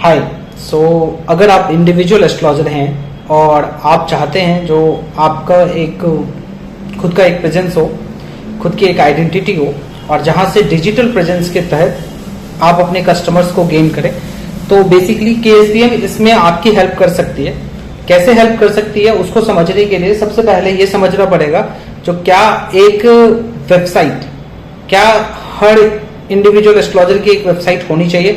हाय। अगर आप individual astrologer हैं और आप चाहते हैं जो आपका एक खुद का एक प्रेजेंस हो, खुद की एक आइडेंटिटी हो और जहां से डिजिटल प्रेजेंस के तहत आप अपने कस्टमर्स को गेन करें, तो बेसिकली KSBM इसमें आपकी हेल्प कर सकती है। कैसे हेल्प कर सकती है उसको समझने के लिए सबसे पहले ये समझना पड़ेगा जो क्या एक वेबसाइट, क्या हर इंडिविजुअल एस्ट्रोलॉजर की एक वेबसाइट होनी चाहिए?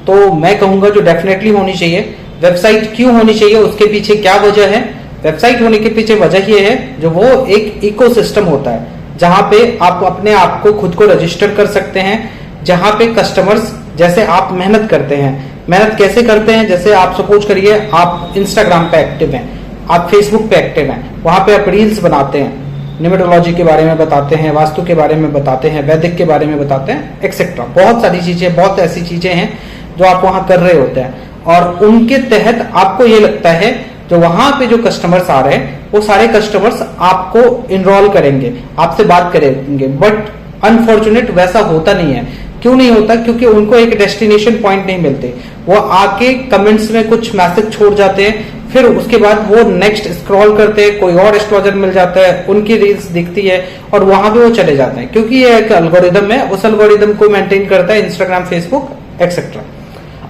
तो मैं कहूंगा जो डेफिनेटली होनी चाहिए। वेबसाइट क्यों होनी चाहिए, उसके पीछे क्या वजह है? वेबसाइट होने के पीछे वजह ये है जो वो एक इकोसिस्टम होता है जहां पे आप अपने आप को खुद को रजिस्टर कर सकते हैं, जहां पे कस्टमर्स जैसे आप मेहनत करते हैं। मेहनत कैसे करते हैं? जैसे आप सपोज करिए आप इंस्टाग्राम पे एक्टिव हैं, आप फेसबुक पे एक्टिव हैं, वहां पे आप रील्स बनाते हैं, न्यूमरोलॉजी के बारे में बताते हैं, वास्तु के बारे में बताते हैं, वैदिक के बारे में बताते हैं, एक्सेट्रा। बहुत सारी चीजें, बहुत ऐसी चीजें हैं जो आप वहां कर रहे होते हैं और उनके तहत आपको ये लगता है जो वहां पे जो कस्टमर्स आ रहे हैं वो सारे कस्टमर्स आपको इनरोल करेंगे, आपसे बात करेंगे। बट अनफॉर्चुनेट वैसा होता नहीं है। क्यों नहीं होता? क्योंकि उनको एक डेस्टिनेशन पॉइंट नहीं मिलते। वो आके कमेंट्स में कुछ मैसेज छोड़ जाते हैं, फिर उसके बाद वो नेक्स्ट स्क्रॉल करते हैं, कोई और एस्ट्रोलॉजर मिल जाता है, उनकी रील्स दिखती है और वहां पे वो चले जाते हैं, क्योंकि ये एक एल्गोरिदम है, उस एल्गोरिदम को मेंटेन करता है इंस्टाग्राम, फेसबुक एक्सेट्रा।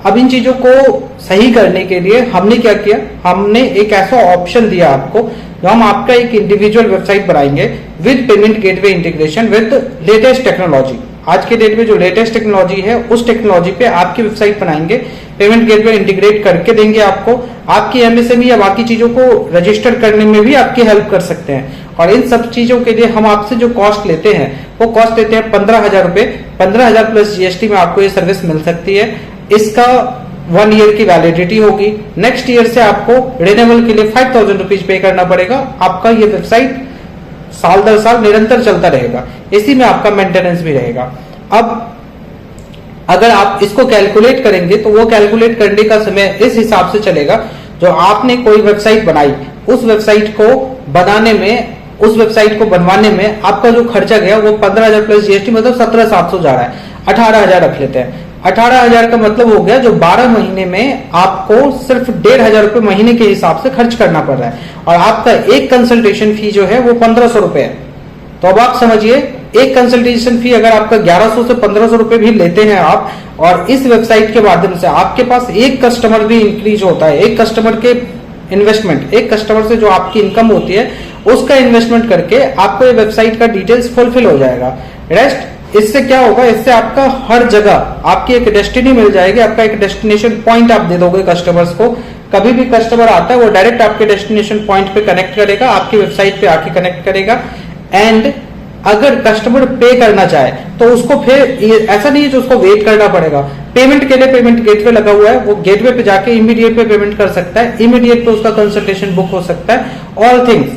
अब इन चीजों को सही करने के लिए हमने क्या किया, हमने एक ऐसा ऑप्शन दिया आपको जो हम आपका एक इंडिविजुअल वेबसाइट बनाएंगे with payment gateway integration with latest technology. आज के डेट में जो लेटेस्ट टेक्नोलॉजी है उस टेक्नोलॉजी पे आपकी वेबसाइट बनाएंगे, पेमेंट गेटवे इंटीग्रेट करके देंगे आपको। आपकी MSME या बाकी चीजों को रजिस्टर करने में भी आपकी हेल्प कर सकते हैं। और इन सब चीजों के लिए हम आपसे जो कॉस्ट लेते हैं वो कॉस्ट लेते हैं 15,000 रुपए। 15,000 प्लस GST में आपको ये सर्विस मिल सकती है। इसका 1 ईयर की वैलिडिटी होगी। नेक्स्ट ईयर से आपको रिन्यूअल के लिए 5,000 रुपीज पे करना पड़ेगा। आपका ये वेबसाइट साल दर साल निरंतर चलता रहेगा, इसी में आपका मेंटेनेंस भी रहेगा। अब अगर आप इसको कैलकुलेट करेंगे तो वो कैलकुलेट करने का समय इस हिसाब से चलेगा, जो आपने कोई वेबसाइट बनाई, उस वेबसाइट को बनाने में, उस वेबसाइट को बनवाने में आपका जो खर्चा गया वो 15,000 प्लस GST, मतलब 17,700 जा रहा है। 18,000 रख लेते हैं। 18,000 का मतलब हो गया जो 12 महीने में आपको सिर्फ 1,500 रुपए महीने के हिसाब से खर्च करना पड़ रहा है और आपका एक कंसल्टेशन फी जो है वो 1,500 रुपए है। तो अब आप समझिए, एक कंसल्टेशन फी अगर आपका 1,100 से 1,500 रुपए भी लेते हैं आप, और इस वेबसाइट के माध्यम से आपके पास एक कस्टमर भी इंक्रीज होता है, एक कस्टमर के इन्वेस्टमेंट, एक कस्टमर से जो आपकी इनकम होती है उसका इन्वेस्टमेंट करके आपको ये वेबसाइट का डिटेल्स फुलफिल हो जाएगा। रेस्ट इससे क्या होगा, इससे आपका हर जगह आपकी एक डेस्टिनी मिल जाएगी, आपका एक डेस्टिनेशन पॉइंट आप दे दोगे कस्टमर्स को। कभी भी कस्टमर आता है वो डायरेक्ट आपके डेस्टिनेशन पॉइंट पे कनेक्ट करेगा, आपकी वेबसाइट पे आके कनेक्ट करेगा। एंड अगर कस्टमर पे करना चाहे तो उसको फिर ऐसा नहीं है जो उसको वेट करना पड़ेगा। पेमेंट के लिए पेमेंट गेटवे लगा हुआ है, वो गेटवे पे जाके इमीडिएट पे पेमेंट कर सकता है, इमीडिएट पे उसका कंसल्टेशन बुक हो सकता है। ऑल थिंग्स,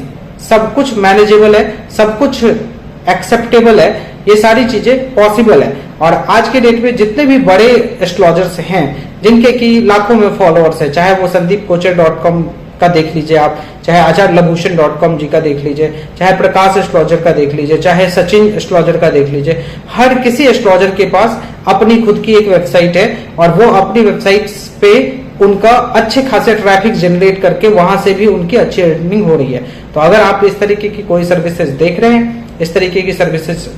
सब कुछ मैनेजेबल है, सब कुछ एक्सेप्टेबल है, ये सारी चीजें पॉसिबल है। और आज के डेट में जितने भी बड़े एस्ट्रोलॉजर्स हैं जिनके की लाखों में फॉलोअर्स है, चाहे वो sandeepkochar.com का देख लीजिए आप, चाहे acharyalabhushan.com जी का देख लीजिए, चाहे प्रकाश एस्ट्रोलॉजर का देख लीजिए, चाहे सचिन एस्ट्रोलॉजर का देख लीजिए, हर किसी एस्ट्रोलॉजर के पास अपनी खुद की एक वेबसाइट है और वो अपनी वेबसाइट पे उनका अच्छे खासे ट्रैफिक जनरेट करके वहां से भी उनकी अच्छी अर्निंग हो रही है। तो अगर आप इस तरीके की कोई सर्विसेज देख रहे हैं, इस तरीके की सर्विसेज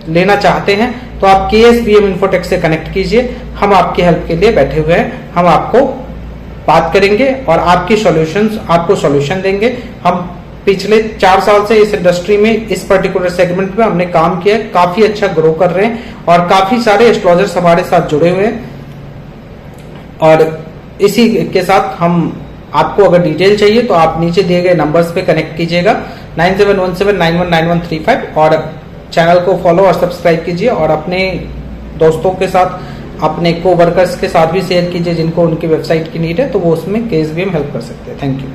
लेना चाहते हैं, तो आप KSBM इन्फोटेक से कनेक्ट कीजिए। हम आपकी हेल्प के लिए बैठे हुए हैं, हम आपको बात करेंगे और आपकी आपको सॉल्यूशन देंगे। हम पिछले 4 साल से इस इंडस्ट्री में, इस पर्टिकुलर सेगमेंट में हमने काम किया है, काफी अच्छा ग्रो कर रहे हैं और काफी सारे एस्ट्रोलॉजर्स हमारे साथ जुड़े हुए हैं। और इसी के साथ हम आपको अगर डिटेल चाहिए तो आप नीचे दिए गए नंबर्स पे कनेक्ट कीजिएगा, 9717919135, और चैनल को फॉलो और सब्सक्राइब कीजिए और अपने दोस्तों के साथ, अपने को वर्कर्स के साथ भी शेयर कीजिए जिनको उनकी वेबसाइट की नीड है, तो वो उसमें KSBM हेल्प कर सकते हैं। Thank you.